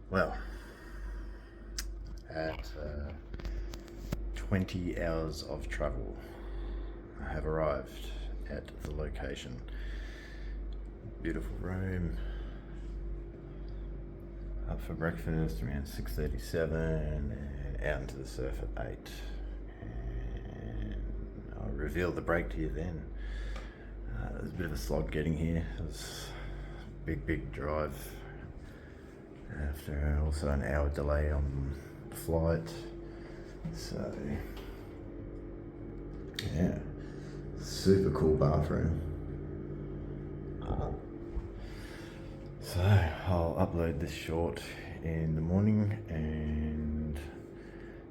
Well, at 20 hours of travel, I have arrived at the location. Beautiful room. Up for breakfast around 6:37 and out into the surf at 8. And I'll reveal the break to you then. There's a bit of a slog getting here. It was a big drive after also an hour delay on the flight. So yeah, super cool bathroom. So I'll upload this short in the morning, and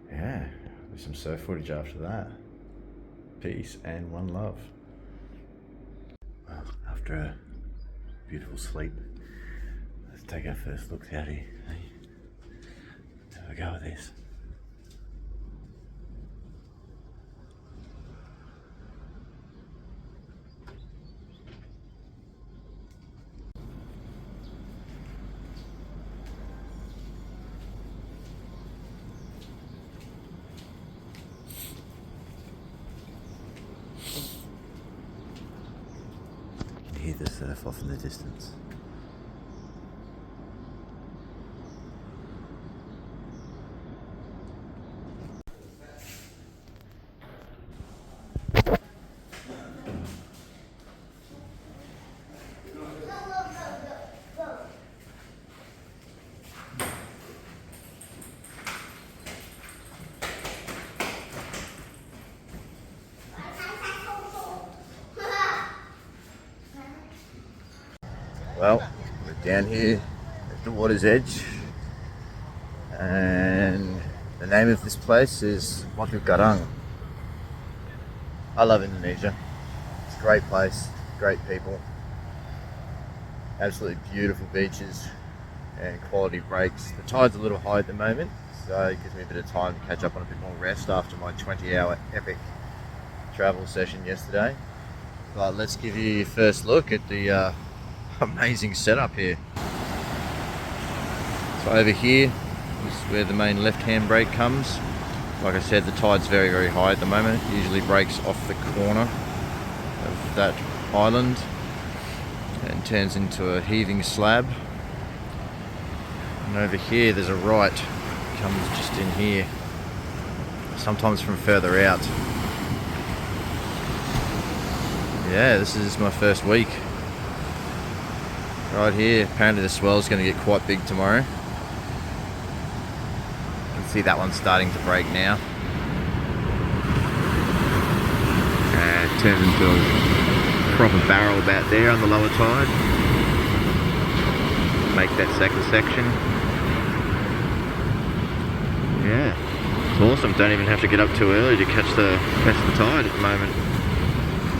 yeah, there's some surf footage after that. Peace and one love. Well, after a beautiful sleep, let's take our first look out here. Have a go with this. You hear the surf off in the distance. Well, we're down here at the water's edge, and the name of this place is Garang. I love Indonesia. It's a great place, great people, absolutely beautiful beaches and quality breaks. The tide's a little high at the moment, so it gives me a bit of time to catch up on a bit more rest after my 20-hour epic travel session yesterday. But let's give you your first look at the amazing setup here. So over here is where the main left-hand break comes. Like I said, the tide's very high at the moment. It usually breaks off the corner of that island and turns into a heaving slab. And over here there's a right, comes just in here, sometimes from further out. Yeah, this is my first week right here. Apparently the swell's going to get quite big tomorrow. You can see that one's starting to break now. It turns into a proper barrel about there on the lower tide. Make that second section. Yeah, it's awesome. Don't even have to get up too early to catch the tide at the moment.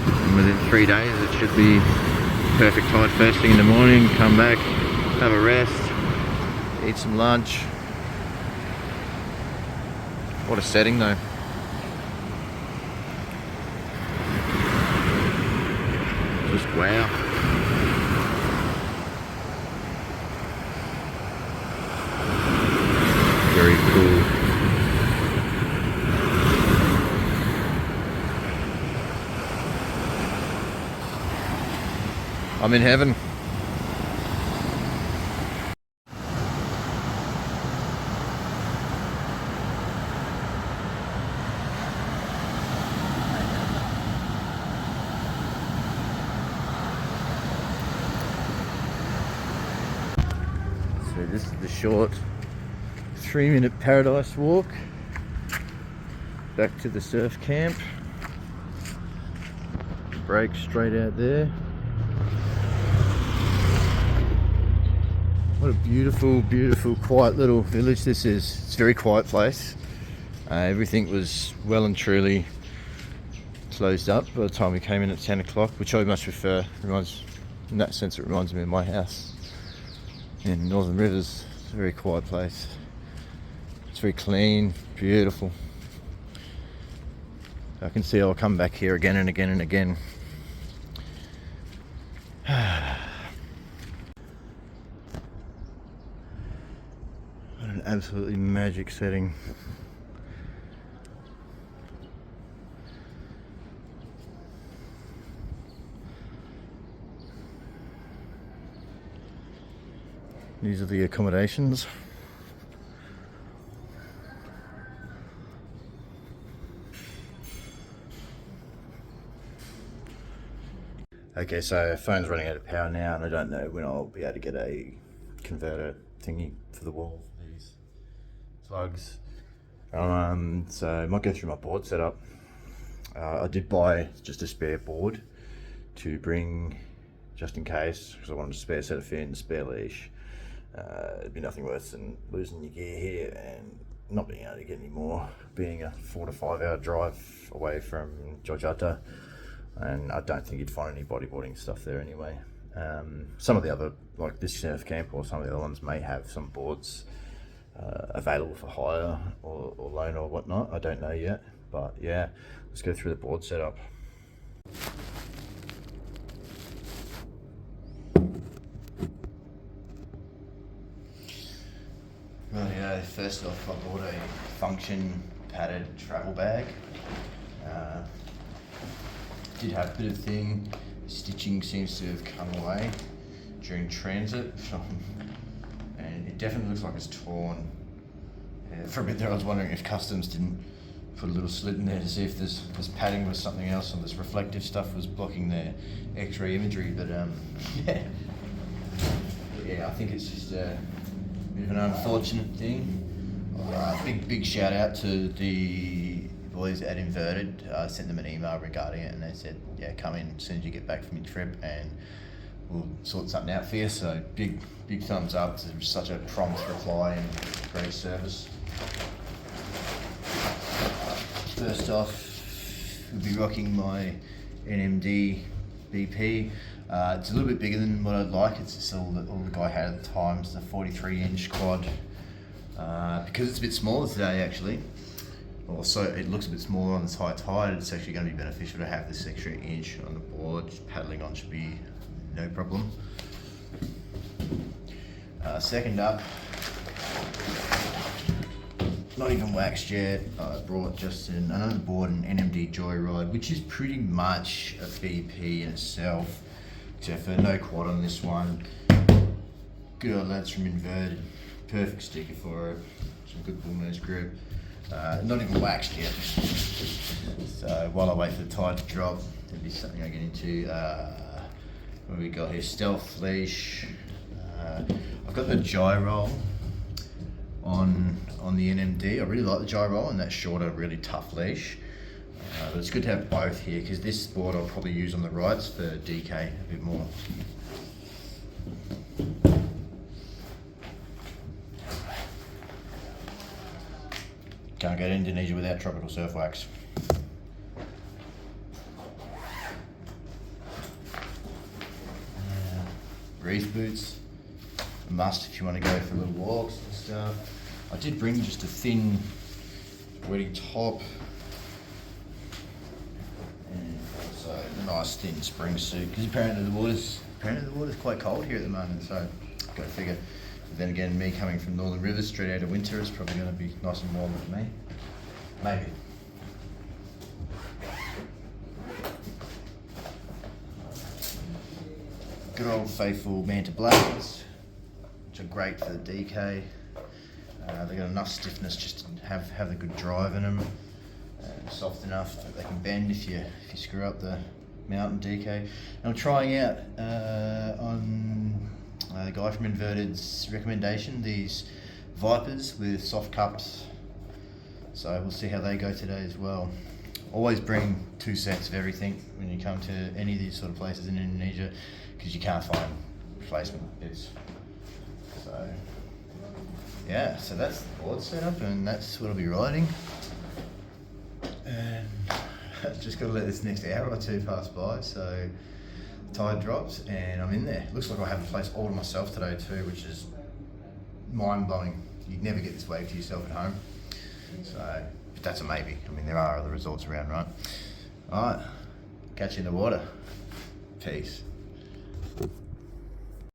And within 3 days it should be perfect tide first thing in the morning. Come back, have a rest, eat some lunch. What a setting though. Just wow. Very cool. I'm in heaven. So this is the short 3-minute paradise walk back to the surf camp. Break straight out there. What a beautiful quiet little village this is. It's a very quiet place. Everything was well and truly closed up by the time we came in at 10 o'clock, which I much prefer. In that sense, it reminds me of my house in Northern Rivers. It's a very quiet place. It's very clean, beautiful. I can see I'll come back here again and again and again. absolutely magic setting. These are the accommodations. Okay, so phone's running out of power now, and I don't know when I'll be able to get a converter thingy for the wall for these plugs. So I might go through my board setup. I did buy just a spare board to bring just in case, because I wanted a spare set of fins, spare leash. It'd be nothing worse than losing your gear here and not being able to get any more, being a 4 to 5 hour drive away from Yogyakarta. And I don't think you'd find any bodyboarding stuff there anyway. Some of the other, like this surf camp or some of the other ones, may have some boards available for hire or loan or whatnot. I don't know yet, but yeah, let's go through the board setup. Rightio, first off I bought a function padded travel bag. Did have a bit of thing, stitching seems to have come away during transit and it definitely looks like it's torn. For a bit there I was wondering if customs didn't put a little slit in there to see if this padding was something else and this reflective stuff was blocking their x-ray imagery, but yeah, I think it's just a bit of an unfortunate thing. Big shout out to the boys at Inverted. I sent them an email regarding it and they said, yeah, come in as soon as you get back from your trip and we'll sort something out for you. So big thumbs up. It's such a prompt reply and great service. First off, we'll be rocking my NMD BP. It's a little bit bigger than what I'd like. It's just all the guy had at the time. It's a 43-inch quad. Because it's a bit smaller today actually, also it looks a bit smaller on this high tide, it's actually going to be beneficial to have this extra inch on the board. Just paddling on should be no problem. Second up, not even waxed yet, I brought just another board, an NMD Joyride, which is pretty much a BP in itself, except for no quad on this one. Good old lads from Inverted, perfect sticker for it, some good bull nose grip. Not even waxed yet. So while I wait for the tide to drop, there'll be something I get into. What we got here? Stealth leash. I've got the gyro on the NMD. I really like the gyro and that shorter, really tough leash. But it's good to have both here because this board I'll probably use on the rides for DK a bit more. Can't go to Indonesia without tropical surf wax. Reef boots, a must if you want to go for little walks and stuff. I did bring just a thin wetting top and also a nice thin spring suit because apparently the water's quite cold here at the moment, so got to figure. But then again, me coming from Northern Rivers straight out of winter is probably going to be nice and warm with me. Maybe. Good old faithful Manta Blades, which are great for the DK. They've got enough stiffness just to have a good drive in them, and soft enough that they can bend if you screw up the mountain DK. And I'm trying out on the guy from Inverted's recommendation these Vipers with soft cups. So we'll see how they go today as well. Always bring 2 sets of everything when you come to any of these sort of places in Indonesia, because you can't find replacement bits. So yeah, so that's the board setup and that's what I'll be riding. And I've just got to let this next hour or two pass by, so tide drops and I'm in there. Looks like I have the place all to myself today too, which is mind-blowing. You'd never get this wave to yourself at home. So, but that's a maybe. I mean, there are other resorts around, right? Alright, catch you in the water. Peace.